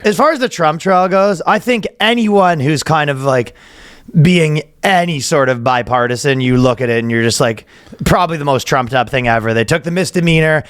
As far as the Trump trial goes, I think anyone who's kind of like being any sort of bipartisan, you look at it and you're just like, probably the most trumped up thing ever. They took the misdemeanor,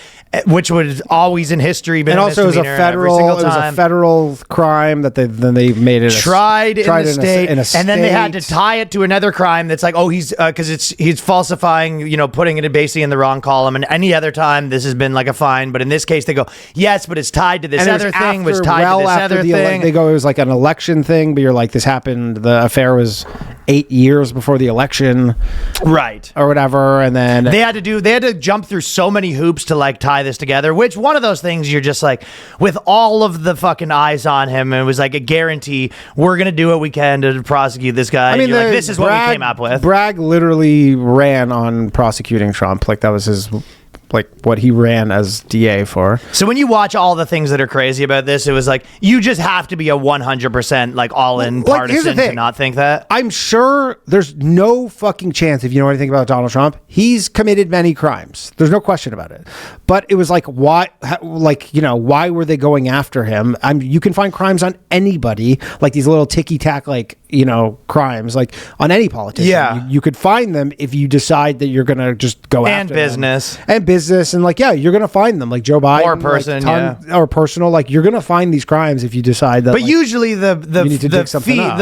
which was always in history been, and also it was a federal crime that they made it tried in a state, and then they had to tie it to another crime that's like, oh, he's because he's falsifying, putting it basically in the wrong column. And any other time this has been like a fine, but in this case they go, yes, but it's tied to this other thing, was tied to this other thing. They go, it was like an election thing, but you're like, this happened. The affair was 8 years before the election, right, or whatever, and then they had to jump through so many hoops to like tie this together, which one of those things you're just like, with all of the fucking eyes on him, and it was like a guarantee, we're gonna do what we can to prosecute this guy. I mean, like, this is what we came up with. Bragg literally ran on prosecuting Trump, like that was his, like what he ran as DA for. So when you watch all the things that are crazy about this, it was like, you just have to be a 100% like all-in partisan to not think that. I'm sure there's no fucking chance, if you know anything about Donald Trump, he's committed many crimes. There's no question about it. But it was like, why were they going after him? You can find crimes on anybody, like these little ticky-tack, like, crimes, like on any politician. Yeah. You could find them if you decide that you're going to just go after them. And business, and like, yeah, you're gonna find them, like Joe Biden, or person, or personal, like you're gonna find these crimes if you decide that. But like, usually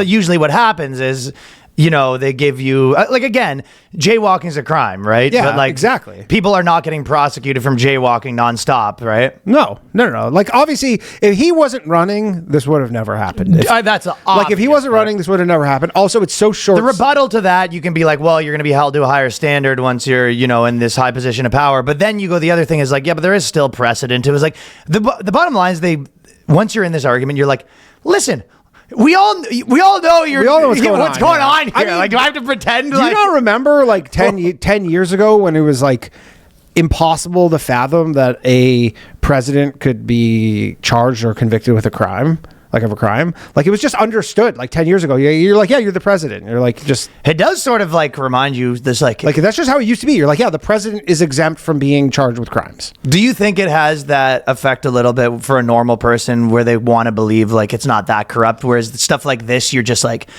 usually what happens is, they give you like, again, jaywalking's a crime, right? Yeah, but like, exactly. People are not getting prosecuted from jaywalking nonstop, right? No. Like, obviously, if he wasn't running, this would have never happened. That's like, if he wasn't running, this would have never happened. Also, it's so short. The rebuttal to that, you can be like, well, you're going to be held to a higher standard once you're, in this high position of power. But then you go, the other thing is like, yeah, but there is still precedent. It was like, the bottom line is once you're in this argument, you're like, listen, we all know what's going on here. I mean, like, do I have to pretend? You don't remember like 10 years ago when it was like impossible to fathom that a president could be charged or convicted with a crime? Like, of a crime, like it was just understood like 10 years ago. You're like, yeah, you're the president. You're like, just, it does sort of like remind you this, like that's just how it used to be. You're like, yeah, the president is exempt from being charged with crimes. Do you think it has that effect a little bit for a normal person where they want to believe like it's not that corrupt? Whereas stuff like this, you're just like,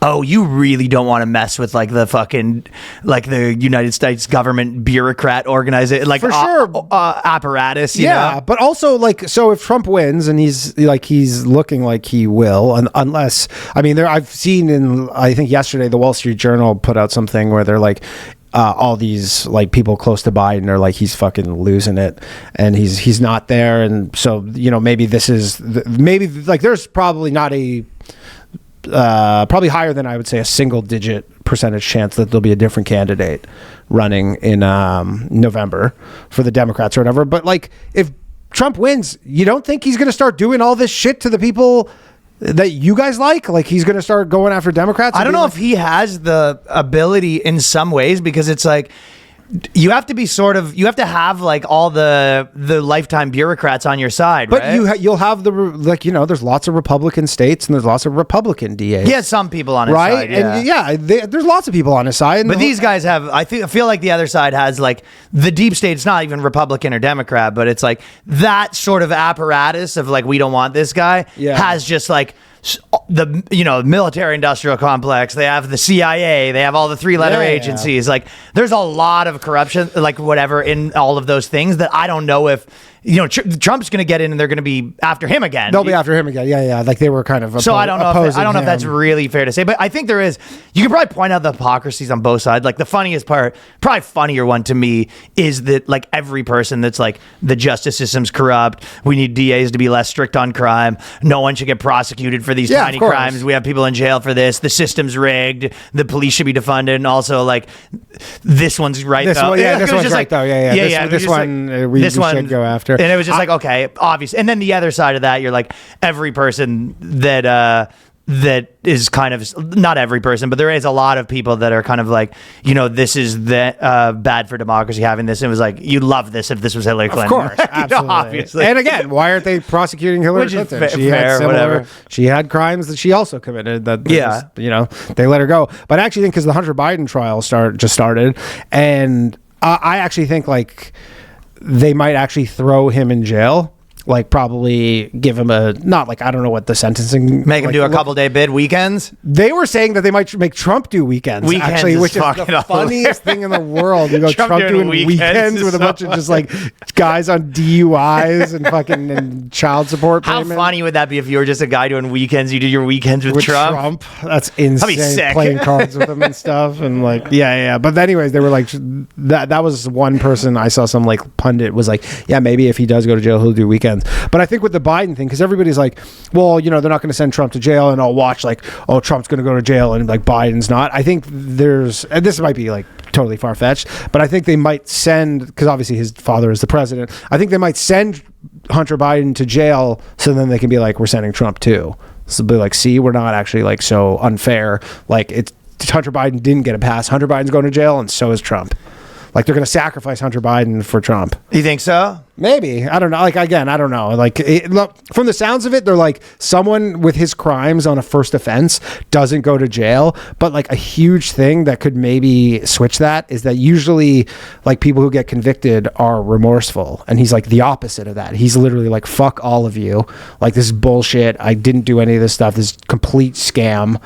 oh, you really don't want to mess with like the fucking, like the United States government bureaucrat organization, like, for sure, apparatus. You know? But also like, so if Trump wins, and he's looking like he will, and unless, I mean, I've seen I think yesterday the Wall Street Journal put out something where they're like, all these like people close to Biden are like, he's fucking losing it, and he's not there, and so maybe this is maybe like there's probably not probably higher than I would say a single-digit percentage chance that there'll be a different candidate running in November for the Democrats or whatever. But like, if Trump wins, you don't think he's going to start doing all this shit to the people that you guys like? Like, he's going to start going after Democrats? I don't know if he has the ability in some ways, because it's like, you have to have like all the lifetime bureaucrats on your side, but right? You'll have there's lots of Republican states and there's lots of Republican DAs. Yeah, some people on his side, yeah. And there's lots of people on his side. But these guys have, I feel like the other side has like the deep state. It's not even Republican or Democrat, but it's like that sort of apparatus of like, we don't want this guy, has just like the military industrial complex. They have the CIA, they have all the three-letter agencies. Like, there's a lot of corruption, like whatever, in all of those things that I don't know if Trump's going to get in and they're going to be after him again. They'll be after him again. Yeah. Like, they were kind of so I don't know if that's really fair to say, but I think there is. You can probably point out the hypocrisies on both sides. Like, the funniest part, probably funnier one to me, is that like every person that's like, the justice system's corrupt, we need DAs to be less strict on crime, no one should get prosecuted for these tiny crimes, we have people in jail for this, the system's rigged, the police should be defunded, and also like, this one's right though. This one's right though. This one we should go after. And it was just like, okay, obvious. And then the other side of that, you're like, every person that is kind of, not every person, but there is a lot of people that are kind of like, this is bad for democracy having this. And it was like, you'd love this if this was Hillary Clinton. Of course, absolutely. Obviously. And again, why aren't they prosecuting Hillary Clinton? She had crimes that she also committed that, they let her go. But I actually think because the Hunter Biden trial just started, and I actually think like, they might actually throw him in jail like probably give him a, not like, I don't know what the sentencing. Make him do a couple day bid weekends. They were saying that they might make Trump do weekends actually, which is the funniest thing in the world. You go Trump doing weekends with a bunch of just like guys on DUIs and fucking and child support payments. How funny would that be if you were just a guy doing weekends? You do your weekends with Trump? That's insane. That'd be sick. Playing cards with him and stuff, and like yeah. But anyways, they were like that was one person I saw, some like pundit was like, yeah, maybe if he does go to jail, he'll do weekends. But I think with the Biden thing, because everybody's like, well, you know, they're not going to send Trump to jail, and I'll watch like, oh, Trump's going to go to jail and like Biden's not. I think and this might be like totally far-fetched, but I think they might send, because obviously his father is the president, I think they might send Hunter Biden to jail so then they can be like, we're sending Trump too. So be like, see, we're not actually like so unfair. Like it's Hunter Biden didn't get a pass. Hunter Biden's going to jail, and so is Trump. Like they're going to sacrifice Hunter Biden for Trump. You think so? Maybe. I don't know. Like, again, I don't know. Like, look, from the sounds of it, they're like someone with his crimes on a first offense doesn't go to jail. But like a huge thing that could maybe switch that is that usually like people who get convicted are remorseful. And he's like the opposite of that. He's literally like, fuck all of you. Like, this is bullshit. I didn't do any of this stuff. This is complete scam.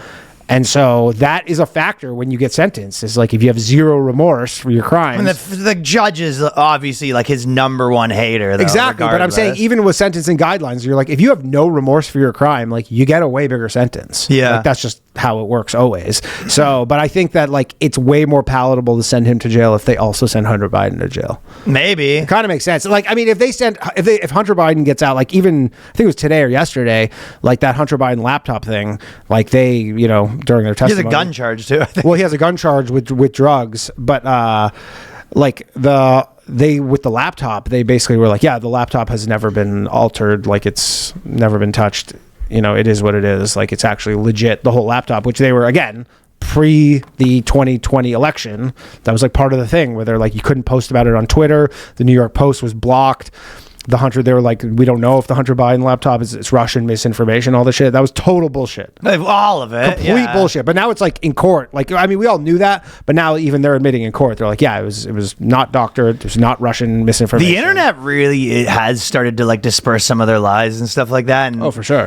And so that is a factor when you get sentenced. It's like if you have zero remorse for your crimes. And the judge is obviously like his number one hater. Though, exactly. But I'm saying even with sentencing guidelines, you're like, if you have no remorse for your crime, like you get a way bigger sentence. Yeah. Like that's just how it works always. So, but I think that like it's way more palatable to send him to jail if they also send Hunter Biden to jail. Maybe. It kind of makes sense. Like, I mean, if Hunter Biden gets out, like even, I think it was today or yesterday, like that Hunter Biden laptop thing, like they, you know, during their testimony. He has a gun charge too, I think. Well, he has a gun charge with drugs, but like with the laptop, they basically were like, yeah, the laptop has never been altered, like it's never been touched. You know, it is what it is. Like it's actually legit, the whole laptop, which they were, again, pre the 2020 election. That was like part of the thing where they're like, you couldn't post about it on Twitter. The New York Post was blocked. They were like, we don't know if the Hunter Biden laptop is Russian misinformation, all this shit. That was total bullshit. All of it. Complete bullshit. But now it's like in court. Like, I mean, we all knew that, but now even they're admitting in court. They're like, yeah, it was not doctored. It was not Russian misinformation. The internet really has started to like disperse some of their lies and stuff like that. And oh, for sure.